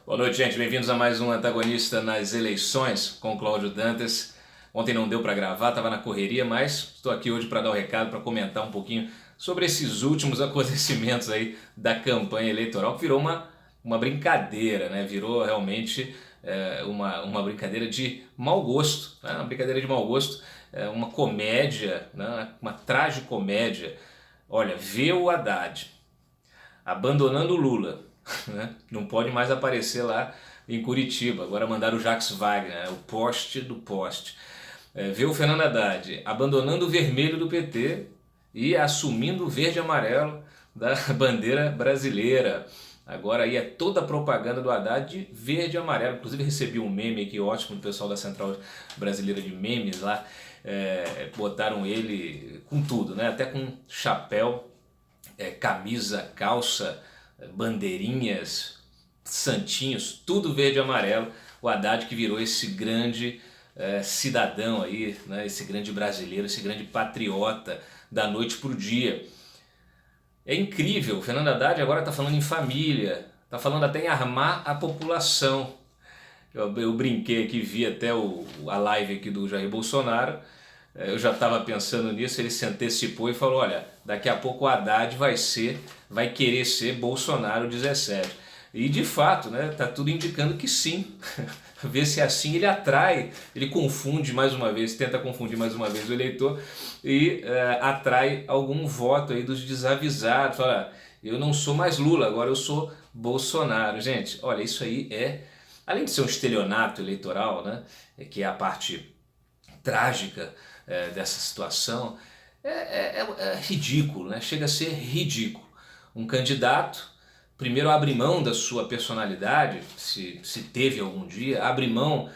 Boa noite, gente. Bem-vindos a mais um Antagonista nas Eleições com o Cláudio Dantas. Ontem não deu para gravar, estava na correria, mas estou aqui hoje para dar o recado, para comentar um pouquinho sobre esses últimos acontecimentos aí da campanha eleitoral, que virou uma brincadeira, né? Virou realmente uma brincadeira de mau gosto, né? Uma brincadeira de mau gosto, uma comédia, né? Uma tragicomédia. Olha, ver o Haddad abandonando o Lula, né? Não pode mais aparecer lá em Curitiba. Agora mandaram o Jacques Wagner, né? O poste do poste. Ver o Fernando Haddad abandonando o vermelho do PT e assumindo o verde e amarelo da bandeira brasileira. Agora aí é toda a propaganda do Haddad de verde e amarelo. Inclusive recebi um meme aqui ótimo do pessoal da Central Brasileira de Memes lá. Botaram ele com tudo, né? Até com chapéu, camisa, calça, bandeirinhas, santinhos, tudo verde e amarelo. O Haddad que virou esse grande cidadão aí, né? Esse grande brasileiro, esse grande patriota da noite pro dia. É incrível, o Fernando Haddad agora está falando em família, está falando até em armar a população. Eu brinquei aqui, vi até a live aqui do Jair Bolsonaro. Eu já estava pensando nisso, ele se antecipou e falou, olha, daqui a pouco o Haddad vai querer ser Bolsonaro 17. E de fato, né, tá tudo indicando que sim. Ver se assim ele atrai, ele confunde mais uma vez, tenta confundir mais uma vez o eleitor e atrai algum voto aí dos desavisados. Olha, eu não sou mais Lula, agora eu sou Bolsonaro. Gente, olha, isso aí além de ser um estelionato eleitoral, né, que é a parte trágica dessa situação, é ridículo, né? Chega a ser ridículo. Um candidato, primeiro abre mão da sua personalidade, se teve algum dia, abre mão,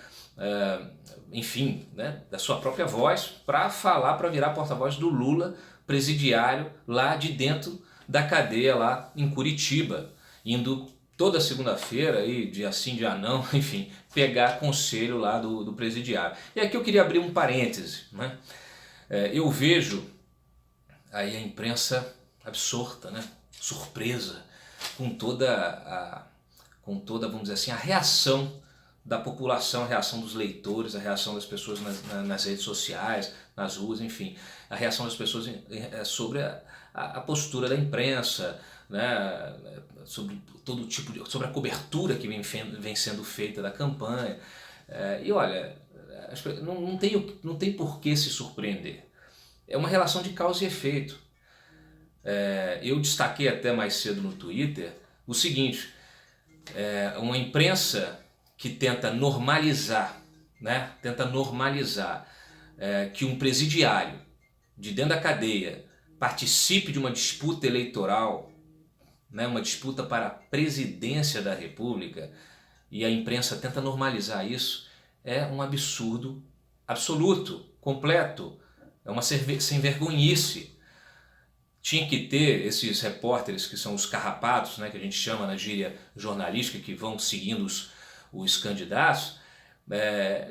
enfim, né, da sua própria voz para falar, para virar porta-voz do Lula, presidiário lá de dentro da cadeia lá em Curitiba, indo toda segunda-feira, aí, dia sim, dia não, enfim, pegar conselho lá do presidiário. E aqui eu queria abrir um parêntese, né? Eu vejo aí a imprensa absorta, né? Surpresa, com toda, vamos dizer assim, a reação da população, a reação dos leitores, a reação das pessoas nas redes sociais, nas ruas, enfim, a reação das pessoas sobre a postura da imprensa, né, sobre todo tipo sobre a cobertura que vem sendo feita da campanha. E olha, não tem por que se surpreender. É uma relação de causa e efeito. Eu destaquei até mais cedo no Twitter o seguinte, uma imprensa que tenta normalizar, né, que um presidiário de dentro da cadeia participe de uma disputa eleitoral, né, uma disputa para a presidência da República, e a imprensa tenta normalizar isso, é um absurdo absoluto, completo, é uma sem-vergonhice. Tinha que ter esses repórteres que são os carrapatos, né, que a gente chama na gíria jornalística, que vão seguindo os candidatos.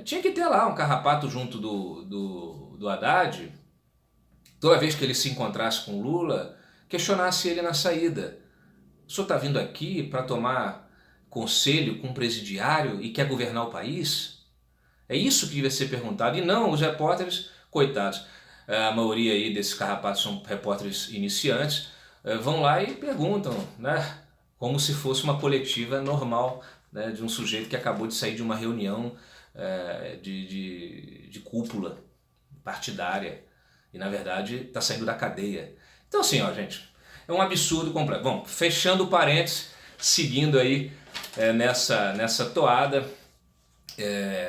Tinha que ter lá um carrapato junto do Haddad, toda vez que ele se encontrasse com Lula, questionasse ele na saída. O senhor está vindo aqui para tomar conselho com um presidiário e quer governar o país? É isso que devia ser perguntado, e não os repórteres, coitados. A maioria aí desses carrapatos são repórteres iniciantes, vão lá e perguntam, né, como se fosse uma coletiva normal, né, de um sujeito que acabou de sair de uma reunião de cúpula partidária e na verdade está saindo da cadeia. Então assim, ó, gente, é um absurdo completo. Bom, fechando o parênteses, seguindo aí nessa toada,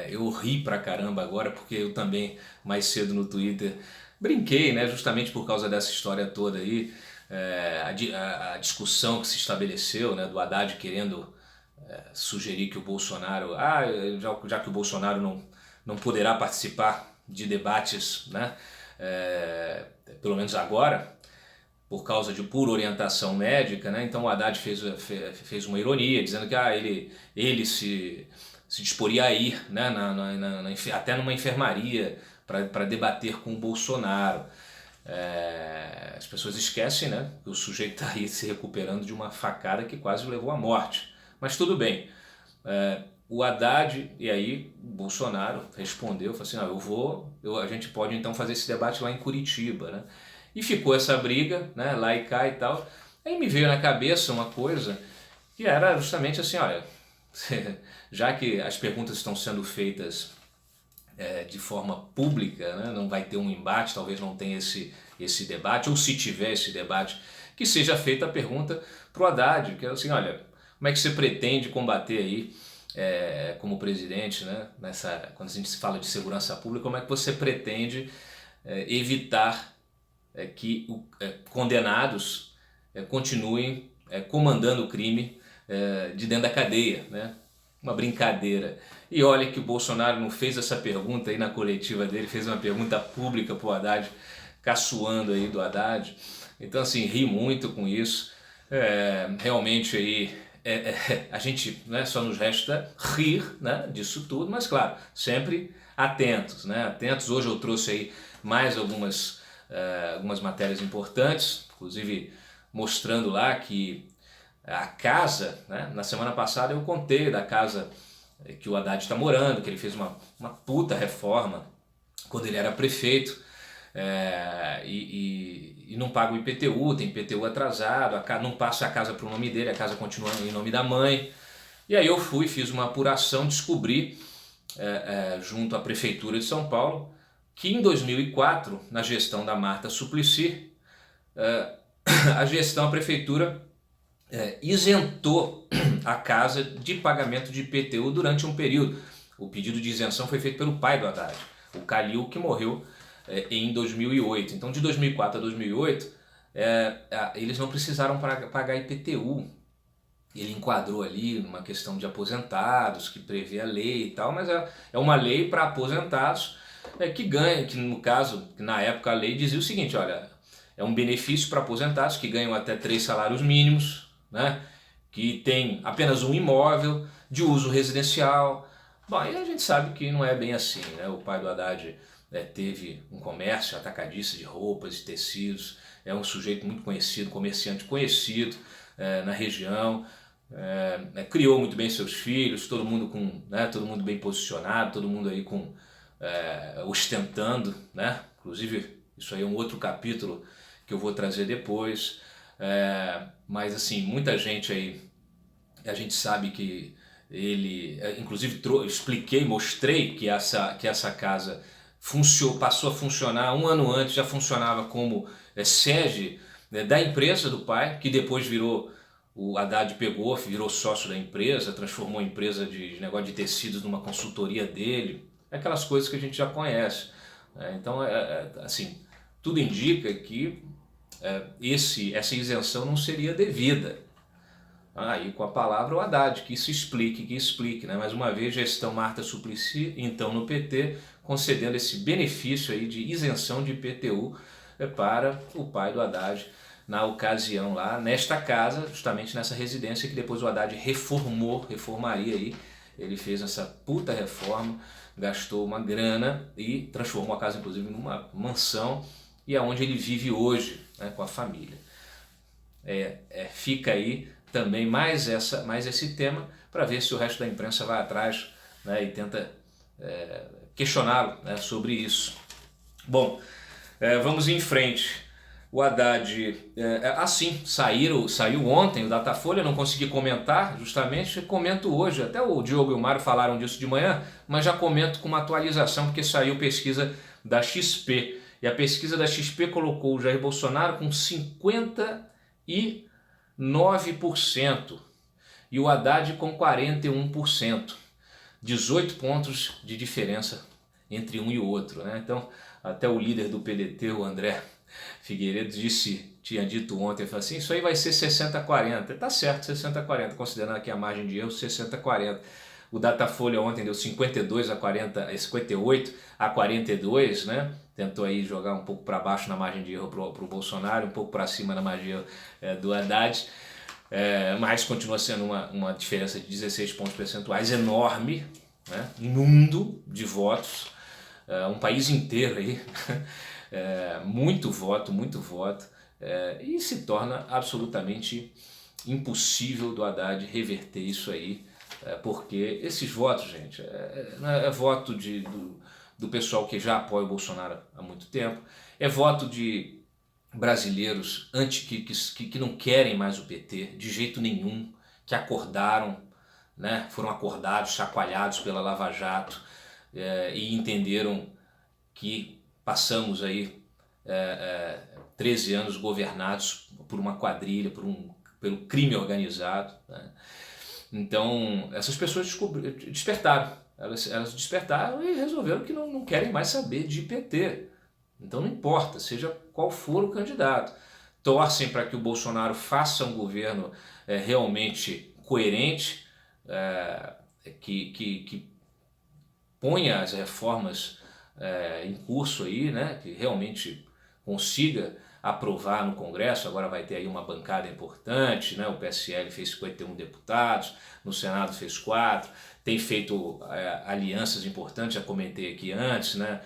eu ri pra caramba agora porque eu também mais cedo no Twitter brinquei, né, justamente por causa dessa história toda aí, a discussão que se estabeleceu, né, do Haddad querendo sugerir que o Bolsonaro, já que o Bolsonaro não poderá participar de debates, né, pelo menos agora, por orientação médica, né, então o Haddad fez uma ironia, dizendo que ele se disporia a ir, né, até numa enfermaria para debater com o Bolsonaro. As pessoas esquecem, né, que o sujeito está aí se recuperando de uma facada que quase o levou à morte. Mas tudo bem, O Haddad, e aí o Bolsonaro respondeu, falou assim, não, a gente pode então fazer esse debate lá em Curitiba, né? E ficou essa briga, né, lá e cá e tal. Aí me veio na cabeça uma coisa que era justamente assim, olha, já que as perguntas estão sendo feitas de forma pública, né, não vai ter um embate, talvez não tenha esse debate, ou se tiver esse debate, que seja feita a pergunta para o Haddad, que é assim, olha, como é que você pretende combater aí, como presidente, né, quando a gente se fala de segurança pública, como é que você pretende evitar que condenados continuem comandando o crime de dentro da cadeia, né? Uma brincadeira. E olha que o Bolsonaro não fez essa pergunta aí na coletiva dele, fez uma pergunta pública pro Haddad, caçoando aí do Haddad. Então assim, ri muito com isso. Realmente aí a gente, né, só nos resta rir, né, disso tudo, mas claro, sempre atentos, né? Atentos. Hoje eu trouxe aí mais algumas matérias importantes, inclusive mostrando lá que a casa, né, na semana passada eu contei da casa que o Haddad está morando, que ele fez uma puta reforma quando ele era prefeito, e não paga o IPTU, tem IPTU atrasado, não passa a casa para o nome dele, a casa continua em nome da mãe. E aí eu fiz uma apuração, descobri, junto à Prefeitura de São Paulo, que em 2004, na gestão da Marta Suplicy, a Prefeitura isentou a casa de pagamento de IPTU durante um período. O pedido de isenção foi feito pelo pai do Haddad, o Calil, que morreu em 2008. Então de 2004 a 2008 eles não precisaram pagar IPTU. Ele enquadrou ali numa questão de aposentados, que prevê a lei e tal, mas é uma lei para aposentados que ganha, que no caso, na época a lei dizia o seguinte, olha, é um benefício para aposentados que ganham até 3 salários mínimos, né, que tem apenas um imóvel de uso residencial. Bom, e a gente sabe que não é bem assim, né? O pai do Haddad teve um comércio atacadista de roupas e tecidos, é um sujeito muito conhecido, comerciante conhecido na região, criou muito bem seus filhos, todo mundo bem posicionado, todo mundo aí ostentando, né? Inclusive isso aí é um outro capítulo que eu vou trazer depois. Mas assim, muita gente aí, a gente sabe que ele, inclusive expliquei, mostrei que essa casa passou a funcionar um ano antes, já funcionava como sede da empresa do pai, que depois o Haddad virou sócio da empresa, transformou a empresa de negócio de tecidos numa consultoria dele, aquelas coisas que a gente já conhece. Então, assim, tudo indica que essa isenção não seria devida. Aí com a palavra o Haddad, que explique, né? Mais uma vez, gestão Marta Suplicy, então no PT, concedendo esse benefício aí de isenção de IPTU para o pai do Haddad, na ocasião lá, nesta casa, justamente nessa residência que depois o Haddad reformaria aí. Ele fez essa puta reforma, gastou uma grana e transformou a casa inclusive numa mansão, e é onde ele vive hoje, né, com a família. Fica aí também mais esse tema para ver se o resto da imprensa vai atrás, né, e tenta questioná-lo, né, sobre isso. Bom, vamos em frente. O Haddad, saiu ontem o Datafolha, não consegui comentar, justamente comento hoje, até o Diogo e o Mário falaram disso de manhã, mas já comento com uma atualização porque saiu pesquisa da XP. E a pesquisa da XP colocou o Jair Bolsonaro com 59% e o Haddad com 41%. 18 pontos de diferença entre um e o outro, né? Então, até o líder do PDT, o André Figueiredo, tinha dito ontem, falou assim, isso aí vai ser 60-40. Tá certo, 60-40, considerando aqui a margem de erro, 60-40. O Datafolha ontem deu 58 a 42, né? Tentou aí jogar um pouco para baixo na margem de erro para o Bolsonaro, um pouco para cima na margem de erro do Haddad, mas continua sendo uma diferença de 16 pontos percentuais enorme, né? Um mundo de votos, um país inteiro aí, muito voto, e se torna absolutamente impossível do Haddad reverter isso aí porque esses votos, gente, é voto do pessoal que já apoia o Bolsonaro há muito tempo, é voto de brasileiros que não querem mais o PT de jeito nenhum, que acordaram, né, foram acordados, chacoalhados pela Lava Jato e entenderam que passamos aí 13 anos governados por uma quadrilha, pelo crime organizado, né? Então essas pessoas despertaram, elas despertaram e resolveram que não querem mais saber de PT. Então não importa, seja qual for o candidato. Torcem para que o Bolsonaro faça um governo realmente coerente, que ponha as reformas em curso aí, né, que realmente consiga aprovar no Congresso. Agora vai ter aí uma bancada importante, né? O PSL fez 51 deputados, no Senado fez 4, tem feito alianças importantes, já comentei aqui antes, né?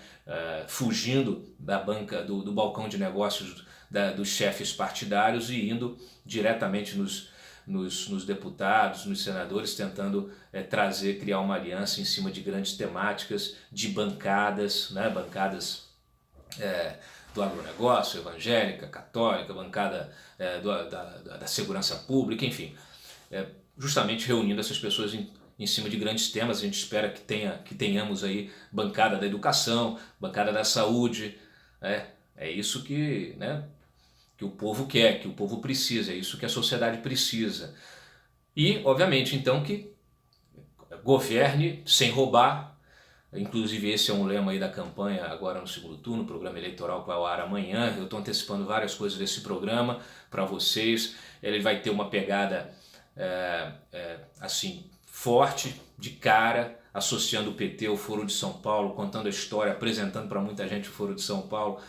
Fugindo da banca, do balcão de negócios dos chefes partidários e indo diretamente nos deputados, nos senadores, tentando criar uma aliança em cima de grandes temáticas, de bancadas, né? Bancadas do agronegócio, evangélica, católica, bancada da segurança pública, enfim, justamente reunindo essas pessoas em cima de grandes temas. A gente espera que tenhamos aí bancada da educação, bancada da saúde, é isso que o povo quer, que o povo precisa, é isso que a sociedade precisa. E, obviamente, então, que governe sem roubar. Inclusive esse é um lema aí da campanha agora no segundo turno, programa eleitoral que vai ao ar amanhã. Eu estou antecipando várias coisas desse programa para vocês. Ele vai ter uma pegada assim forte, de cara, associando o PT ao Foro de São Paulo, contando a história, apresentando para muita gente o Foro de São Paulo,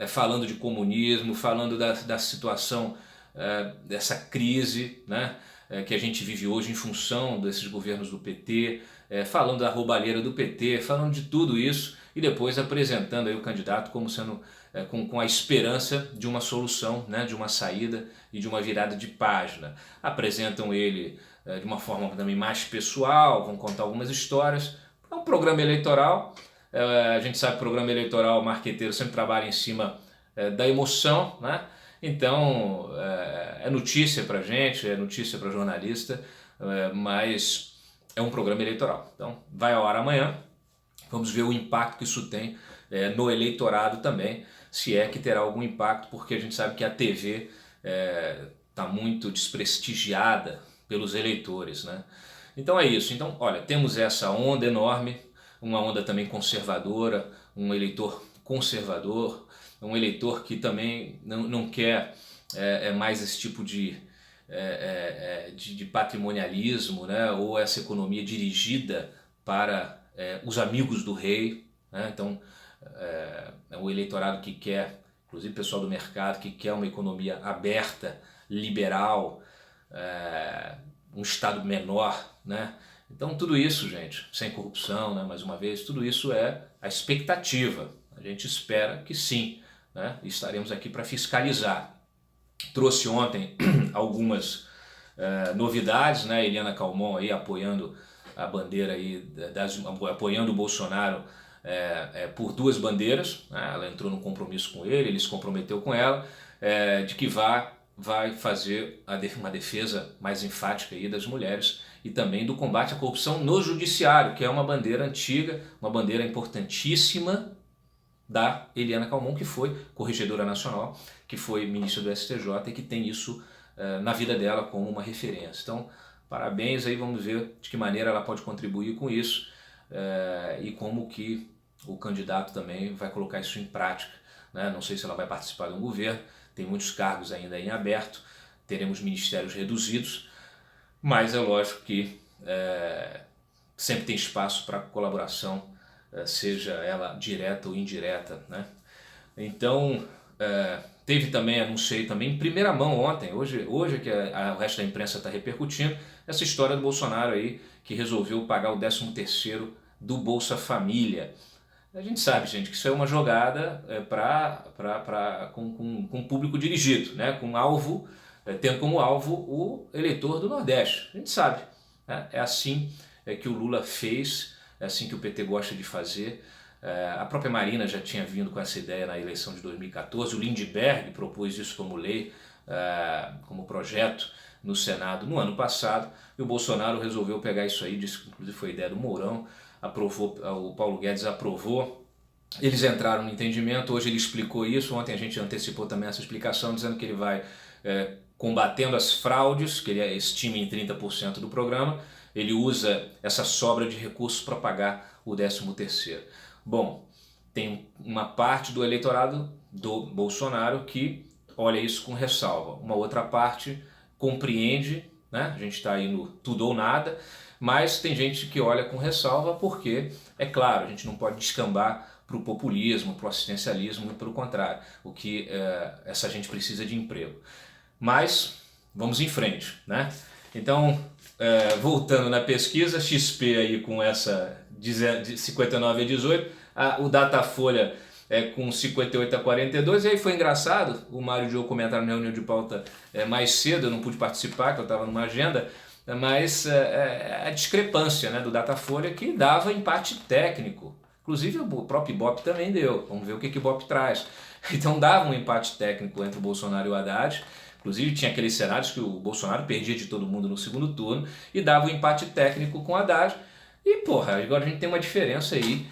falando de comunismo, falando da situação dessa crise, né, que a gente vive hoje em função desses governos do PT, falando da roubalheira do PT, falando de tudo isso e depois apresentando aí o candidato como sendo com a esperança de uma solução, né, de uma saída e de uma virada de página. Apresentam ele de uma forma também mais pessoal, vão contar algumas histórias. É um programa eleitoral, a gente sabe que o programa eleitoral, o marqueteiro sempre trabalha em cima da emoção, né? Então é notícia pra gente, é notícia para jornalista, mas é um programa eleitoral. Então vai ao ar amanhã, vamos ver o impacto que isso tem no eleitorado também, se é que terá algum impacto, porque a gente sabe que a TV está muito desprestigiada pelos eleitores, né? Então é isso. Então, olha, temos essa onda enorme, uma onda também conservadora, um eleitor conservador, um eleitor que também não quer mais esse tipo de patrimonialismo, né? Ou essa economia dirigida para os amigos do rei, né? Então é um eleitorado que quer, inclusive o pessoal do mercado, que quer uma economia aberta, liberal, um Estado menor, né? Então tudo isso, gente, sem corrupção, né? Mais uma vez, tudo isso é a expectativa. A gente espera que sim, né? Estaremos aqui para fiscalizar. Trouxe ontem algumas novidades, né? Eliana Calmon aí apoiando a bandeira aí, apoiando o Bolsonaro por duas bandeiras, né? Ela entrou num compromisso com ele se comprometeu com ela, de que vai fazer uma defesa mais enfática aí das mulheres e também do combate à corrupção no judiciário, que é uma bandeira antiga, uma bandeira importantíssima da Eliana Calmon, que foi corregedora nacional, que foi ministra do STJ e que tem isso na vida dela como uma referência. Então, parabéns aí, vamos ver de que maneira ela pode contribuir com isso e como que o candidato também vai colocar isso em prática, né? Não sei se ela vai participar de um governo, tem muitos cargos ainda em aberto, teremos ministérios reduzidos, mas é lógico que sempre tem espaço para colaboração, seja ela direta ou indireta, né? Então, teve também, anunciei também em primeira mão ontem, hoje é que o resto da imprensa está repercutindo, essa história do Bolsonaro aí, que resolveu pagar o 13º do Bolsa Família. A gente sabe, gente, que isso é uma jogada com público dirigido, né? Com alvo, tendo como alvo o eleitor do Nordeste. A gente sabe. né? É assim que o Lula fez, é assim que o PT gosta de fazer. A própria Marina já tinha vindo com essa ideia na eleição de 2014, o Lindbergh propôs isso como lei, como projeto no Senado no ano passado, e o Bolsonaro resolveu pegar isso aí, disse que inclusive foi ideia do Mourão, aprovou, o Paulo Guedes aprovou, eles entraram no entendimento, hoje ele explicou isso, ontem a gente antecipou também essa explicação, dizendo que ele vai combatendo as fraudes, que ele estima em 30% do programa, ele usa essa sobra de recursos para pagar o 13º. Bom, tem uma parte do eleitorado do Bolsonaro que olha isso com ressalva, uma outra parte compreende, né? A gente está aí no tudo ou nada, mas tem gente que olha com ressalva porque, é claro, a gente não pode descambar para o populismo, para o assistencialismo e pelo contrário, o que essa gente precisa de emprego. Mas vamos em frente, né? Então, voltando na pesquisa, XP aí com essa de 59 a 18, o Datafolha com 58 a 42, e aí foi engraçado, o Mário e o Diogo comentaram na reunião de pauta mais cedo, eu não pude participar, que eu estava numa agenda, mas a discrepância, né, do Datafolha, que dava empate técnico. Inclusive o próprio Ibope também deu, vamos ver o que o Ibope traz. Então dava um empate técnico entre o Bolsonaro e o Haddad, inclusive tinha aqueles cenários que o Bolsonaro perdia de todo mundo no segundo turno e dava um empate técnico com o Haddad. E porra, agora a gente tem uma diferença aí,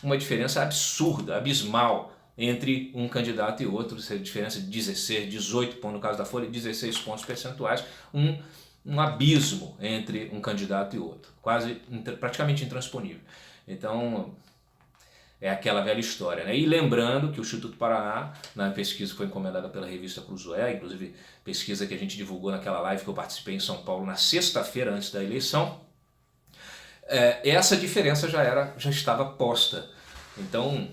uma diferença absurda, abismal entre um candidato e outro, essa diferença de 16, 18 pontos no caso da Folha, 16 pontos percentuais, um abismo entre um candidato e outro, quase praticamente intransponível. Então é aquela velha história, né? E lembrando que o Instituto Paraná, na pesquisa que foi encomendada pela revista Cruzoé, inclusive pesquisa que a gente divulgou naquela live que eu participei em São Paulo na sexta-feira antes da eleição, essa diferença já estava posta. Então,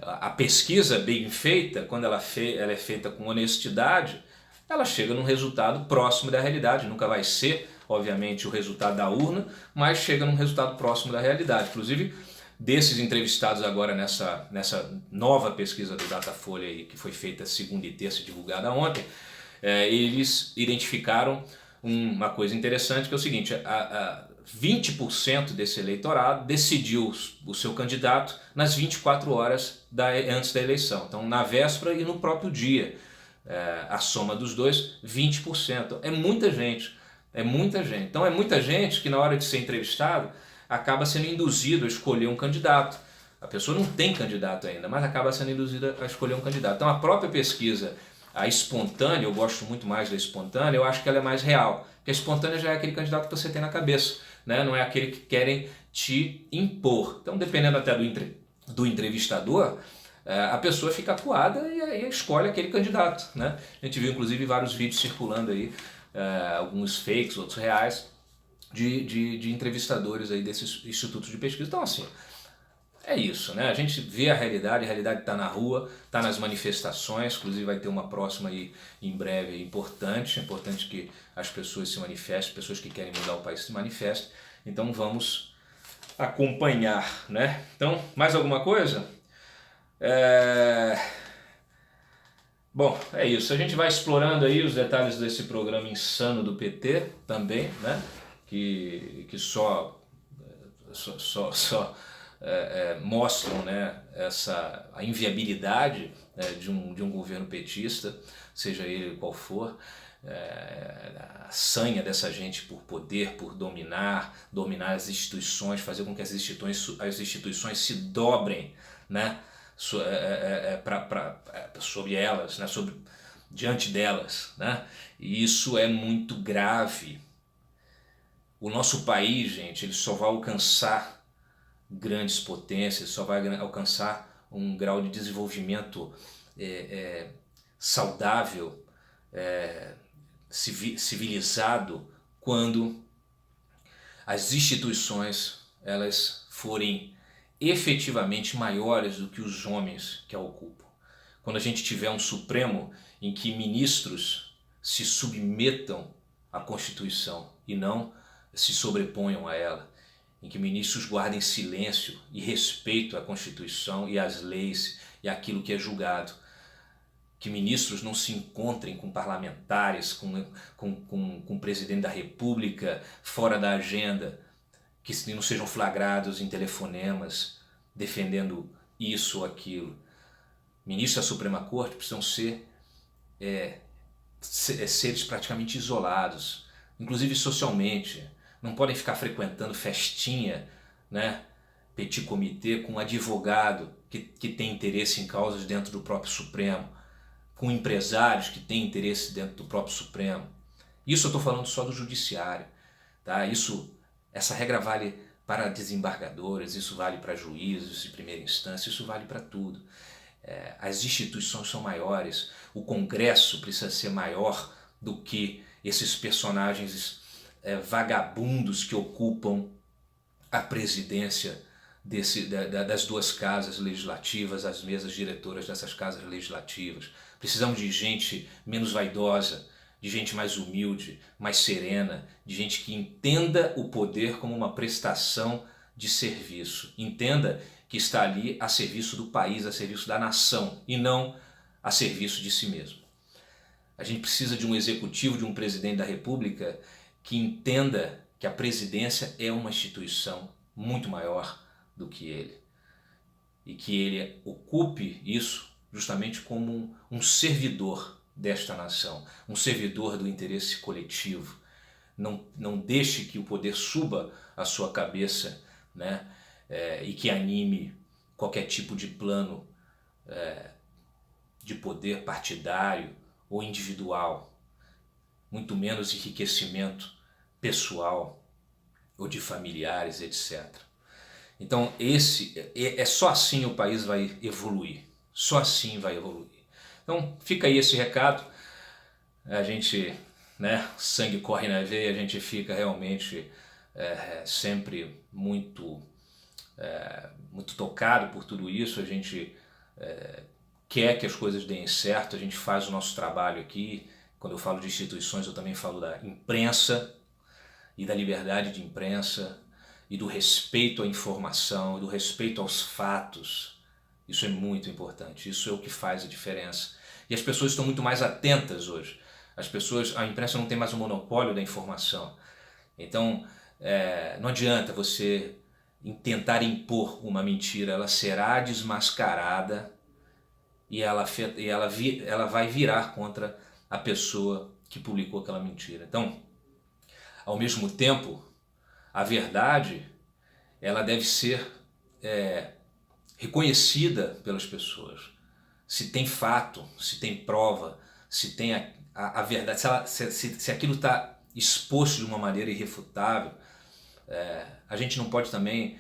a pesquisa bem feita, quando ela é feita com honestidade, ela chega num resultado próximo da realidade. Nunca vai ser, obviamente, o resultado da urna, mas chega num resultado próximo da realidade. Inclusive, desses entrevistados agora nessa nova pesquisa do Datafolha aí, que foi feita segunda e terça, divulgada ontem, eles identificaram uma coisa interessante, que é o seguinte: 20% desse eleitorado decidiu o seu candidato nas 24 horas antes da eleição. Então, na véspera e no próprio dia. A soma dos dois, 20%. É muita gente. É muita gente. Então, é muita gente que na hora de ser entrevistado acaba sendo induzido a escolher um candidato. A pessoa não tem candidato ainda, mas acaba sendo induzida a escolher um candidato. Então, a própria pesquisa, a espontânea, eu gosto muito mais da espontânea, eu acho que ela é mais real. Porque a espontânea já é aquele candidato que você tem na cabeça, né? Não é aquele que querem te impor. Então, dependendo até do entrevistador, a pessoa fica acuada e escolhe aquele candidato, né? A gente viu inclusive vários vídeos circulando aí, alguns fakes, outros reais, de entrevistadores aí desses institutos de pesquisa. Então, assim, é isso, né? A gente vê a realidade está na rua, está nas manifestações, inclusive vai ter uma próxima aí em breve importante que as pessoas se manifestem, pessoas que querem mudar o país se manifestem. Então vamos acompanhar, né? Então, mais alguma coisa? Bom, é isso. A gente vai explorando aí os detalhes desse programa insano do PT também, né? Que só mostram, né, a inviabilidade, né, de um governo petista, seja ele qual for, a sanha dessa gente por poder, por dominar as instituições, fazer com que as instituições se dobrem, né, sobre elas, né, diante delas, né? E isso é muito grave. O nosso país, gente, ele só vai alcançar grandes potências, só vai alcançar um grau de desenvolvimento saudável, civilizado, quando as instituições elas forem efetivamente maiores do que os homens que a ocupam. Quando a gente tiver um Supremo em que ministros se submetam à Constituição e não se sobreponham a ela, em que ministros guardem silêncio e respeito à Constituição e às leis e àquilo que é julgado. que ministros não se encontrem com parlamentares, com o presidente da República fora da agenda, que não sejam flagrados em telefonemas defendendo isso ou aquilo. Ministros da Suprema Corte precisam ser seres praticamente isolados, inclusive socialmente. Não podem ficar frequentando festinha, né, petit comité, com um advogado que tem interesse em causas dentro do próprio Supremo, com empresários que têm interesse dentro do próprio Supremo. Isso eu estou falando só do judiciário, tá? Essa regra vale para desembargadores, isso vale para juízes de primeira instância, isso vale para tudo. As instituições são maiores, o Congresso precisa ser maior do que esses personagens vagabundos que ocupam a presidência das duas casas legislativas, as mesas diretoras dessas casas legislativas. Precisamos de gente menos vaidosa, de gente mais humilde, mais serena, de gente que entenda o poder como uma prestação de serviço. Entenda que está ali a serviço do país, a serviço da nação e não a serviço de si mesmo. A gente precisa de um executivo, de um presidente da República que entenda que a presidência é uma instituição muito maior do que ele e que ele ocupe isso justamente como um servidor desta nação, um servidor do interesse coletivo. Não deixe que o poder suba à sua cabeça, né, e que anime qualquer tipo de plano de poder partidário ou individual, muito menos enriquecimento pessoal ou de familiares, etc. Então só assim o país vai evoluir, só assim vai evoluir. Então fica aí esse recado, a gente, né, sangue corre na veia, a gente fica realmente sempre muito tocado por tudo isso, a gente quer que as coisas deem certo, a gente faz o nosso trabalho aqui. Quando eu falo de instituições, eu também falo da imprensa e da liberdade de imprensa e do respeito à informação, do respeito aos fatos. Isso é muito importante, isso é o que faz a diferença. E as pessoas estão muito mais atentas hoje. A imprensa não tem mais o monopólio da informação. Então, não adianta você tentar impor uma mentira, ela será desmascarada e ela vai virar contra a pessoa que publicou aquela mentira. Então, ao mesmo tempo, a verdade ela deve ser reconhecida pelas pessoas. Se tem fato, se tem prova, se tem a verdade, se aquilo está exposto de uma maneira irrefutável, a gente não pode também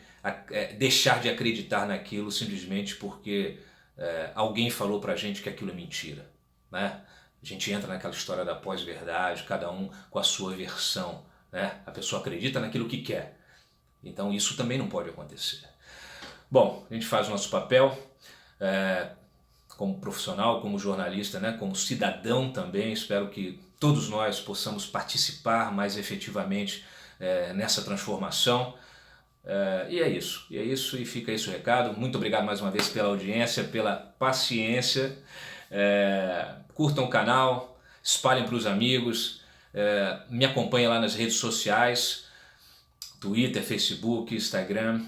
deixar de acreditar naquilo simplesmente porque alguém falou pra gente que aquilo é mentira, né? A gente entra naquela história da pós-verdade, cada um com a sua versão, né? A pessoa acredita naquilo que quer, então isso também não pode acontecer. Bom, a gente faz o nosso papel como profissional, como jornalista, né? Como cidadão também. Espero que todos nós possamos participar mais efetivamente nessa transformação. E é isso, e fica esse o recado. Muito obrigado mais uma vez pela audiência, pela paciência. Curtam o canal, espalhem para os amigos, me acompanhem lá nas redes sociais, Twitter, Facebook, Instagram.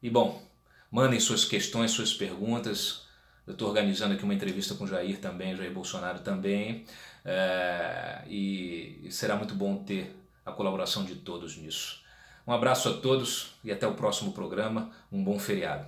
E bom, mandem suas questões, suas perguntas. Eu estou organizando aqui uma entrevista com o Jair também, Jair Bolsonaro também. E será muito bom ter a colaboração de todos nisso. Um abraço a todos e até o próximo programa. Um bom feriado.